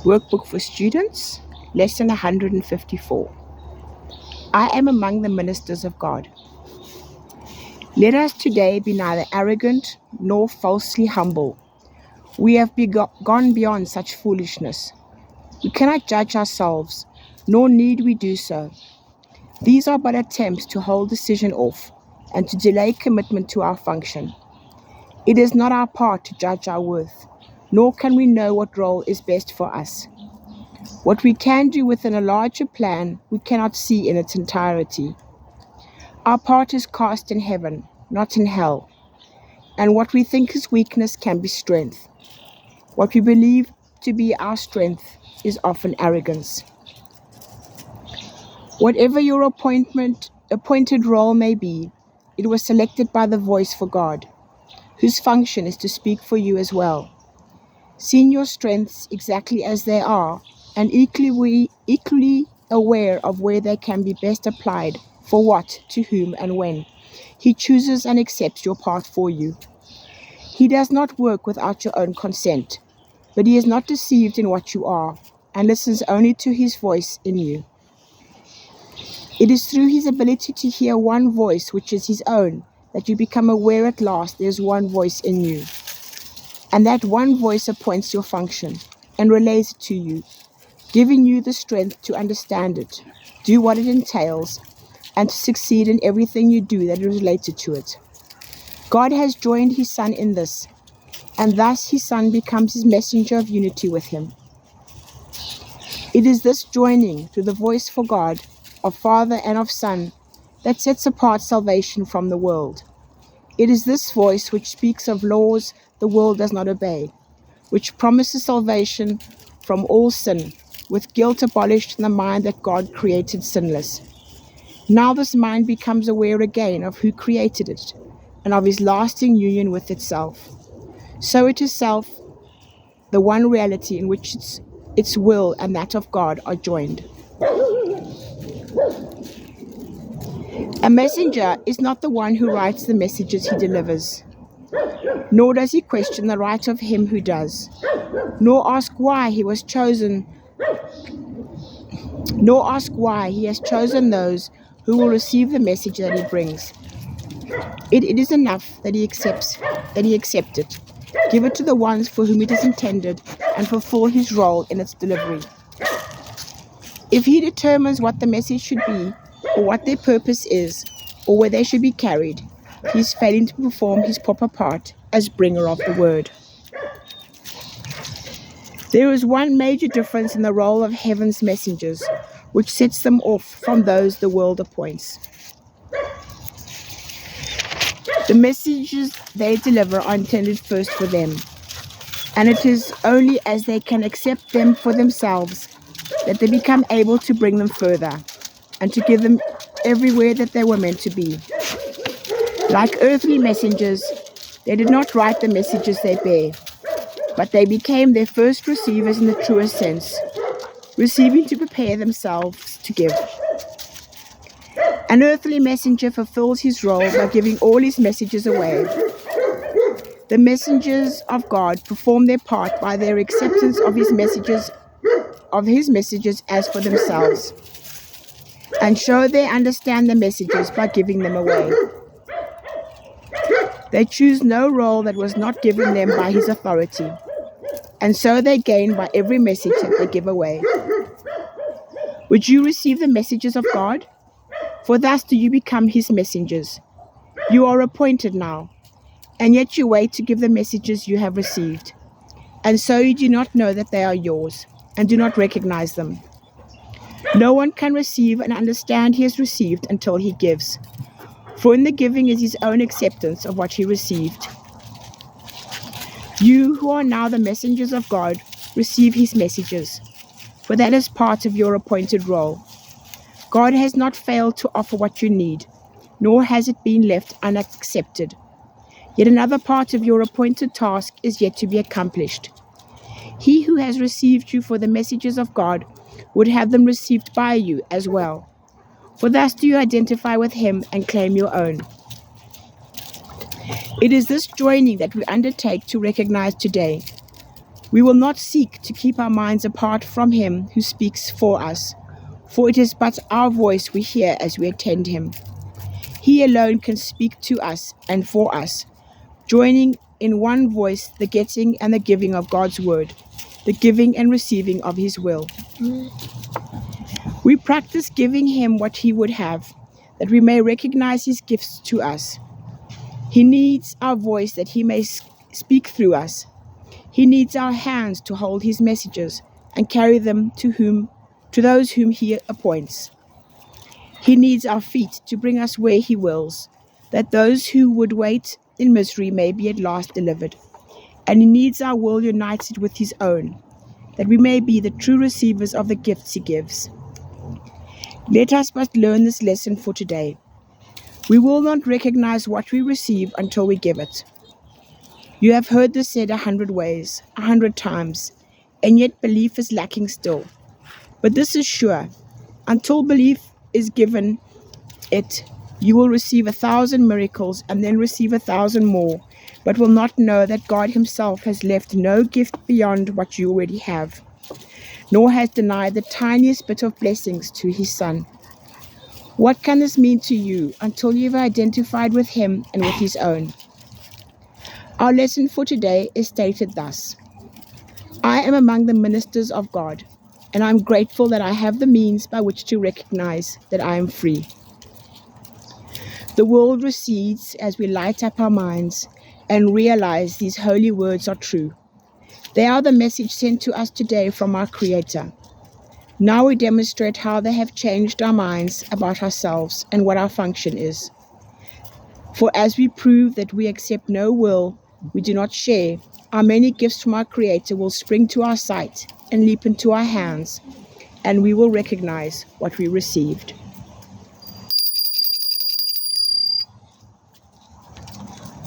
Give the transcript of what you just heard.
Workbook for Students, Lesson 154. I am among the ministers of God. Let us today be neither arrogant nor falsely humble. We have gone beyond such foolishness. We cannot judge ourselves, nor need we do so. These are but attempts to hold decision off and to delay commitment to our function. It is not our part to judge our worth, nor can we know what role is best for us. What we can do within a larger plan, we cannot see in its entirety. Our part is cast in heaven, not in hell. And what we think is weakness can be strength. What we believe to be our strength is often arrogance. Whatever your appointed role may be, it was selected by the voice for God, whose function is to speak for you as well. Seeing your strengths exactly as they are, and equally aware of where they can be best applied, for what, to whom, and when, He chooses and accepts your part for you. He does not work without your own consent, but He is not deceived in what you are, and listens only to His voice in you. It is through His ability to hear one voice, which is His own, that you become aware at last there is one voice in you. And that one voice appoints your function and relays it to you, giving you the strength to understand it, do what it entails, and to succeed in everything you do that is related to it. God has joined His Son in this, and thus His Son becomes His messenger of unity with Him. It is this joining to the voice for God, of Father and of Son, that sets apart salvation from the world. It is this voice which speaks of laws the world does not obey, which promises salvation from all sin, with guilt abolished in the mind that God created sinless. Now this mind becomes aware again of who created it, and of His lasting union with itself. So it is self, the one reality in which its will and that of God are joined. A messenger is not the one who writes the messages he delivers, nor does he question the right of him who does, nor ask why he has chosen those who will receive the message that he brings. It is enough that he accept it, give it to the ones for whom it is intended, and fulfill his role in its delivery. If he determines what the message should be, or what their purpose is, or where they should be carried, he is failing to perform his proper part as bringer of the word. There is one major difference in the role of heaven's messengers, which sets them off from those the world appoints. The messages they deliver are intended first for them, and it is only as they can accept them for themselves that they become able to bring them further, and to give them everywhere that they were meant to be. Like earthly messengers, they did not write the messages they bear, but they became their first receivers in the truest sense, receiving to prepare themselves to give. An earthly messenger fulfills his role by giving all his messages away. The messengers of God perform their part by their acceptance of his messages as for themselves, and show they understand the messages by giving them away. They choose no role that was not given them by His authority, and so they gain by every message that they give away. Would you receive the messages of God? For thus do you become His messengers. You are appointed now, and yet you wait to give the messages you have received, and so you do not know that they are yours, and do not recognize them. No one can receive and understand he has received until he gives, for in the giving is his own acceptance of what he received. You who are now the messengers of God, receive His messages, for that is part of your appointed role. God has not failed to offer what you need, nor has it been left unaccepted. Yet another part of your appointed task is yet to be accomplished. He who has received you for the messages of God would have them received by you as well, for thus do you identify with Him and claim your own. It is this joining that we undertake to recognize today. We will not seek to keep our minds apart from him who speaks for us, for it is but our voice we hear as we attend him. He alone can speak to us and for us, joining in one voice the getting and the giving of God's word, the giving and receiving of his will. We practice giving him what he would have, that we may recognize his gifts to us. He needs our voice that he may speak through us. He needs our hands to hold his messages and carry them to those whom he appoints. He needs our feet to bring us where he wills, that those who would wait in misery may be at last delivered. And he needs our will united with his own, that we may be the true receivers of the gifts he gives. Let us but learn this lesson for today. We will not recognize what we receive until we give it. You have heard this said 100 ways, 100 times, and yet belief is lacking still. But this is sure, until belief is given it, you will receive 1,000 miracles and then receive 1,000 more, but will not know that God himself has left no gift beyond what you already have, nor has denied the tiniest bit of blessings to his Son. What can this mean to you until you've identified with him and with his own? Our lesson for today is stated thus: I am among the ministers of God, and I am grateful that I have the means by which to recognize that I am free. The world recedes as we light up our minds and realize these holy words are true. They are the message sent to us today from our Creator. Now we demonstrate how they have changed our minds about ourselves and what our function is. For as we prove that we accept no will we do not share, our many gifts from our Creator will spring to our sight and leap into our hands, and we will recognize what we received.